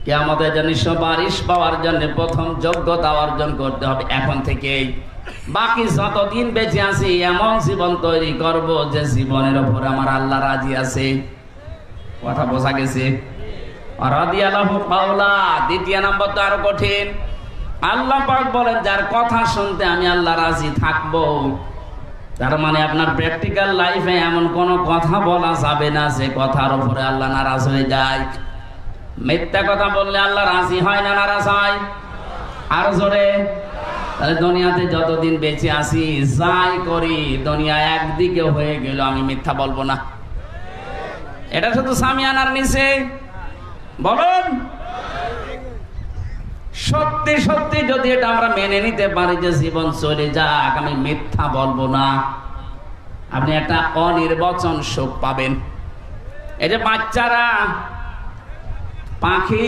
কিয়ামতের জন্য সুপারিশ পাওয়ার জন্য প্রথম যোগ্যতা অর্জন করতে হবে এখন থেকেই। বাকি যতদিন বেঁচে আছি এমন জীবন তৈরি করব যে জীবনের উপর আমার আল্লাহ রাজি আছে। কথা বোঝা গেছে? রাদিয়াল্লাহু কাওলা। দ্বিতীয় নাম্বার তো আরো কঠিন। আল্লাহ পাক বলেন যার কথা শুনতে আমি আল্লাহ রাজি থাকবো। তার মানে আপনার প্র্যাকটিক্যাল লাইফে এমন কোন কথা বলা যাবে না যে কথার উপরে আল্লাহ নারাজ হয়ে যায়। মিথ্যা কথা বললে আল্লাহ রাজি হয় না নারাজ হয়? আরো জোরে। তাহলে দুনিয়াতে যতদিন বেঁচে আছি যাই করি দুনিয়া একদিকে হয়ে গেল আমি মিথ্যা বলবো না। এটা শুধু সামিয়ানার নিচে বলুন। সত্যি সত্যি যদি এটা আমরা মেনে নিতে পারি যে জীবন চলে যাক আমি মিথ্যা বলবো না, আপনি একটা অনির্বচন সুখ পাবেন। এই যে বাচ্চারা পাখি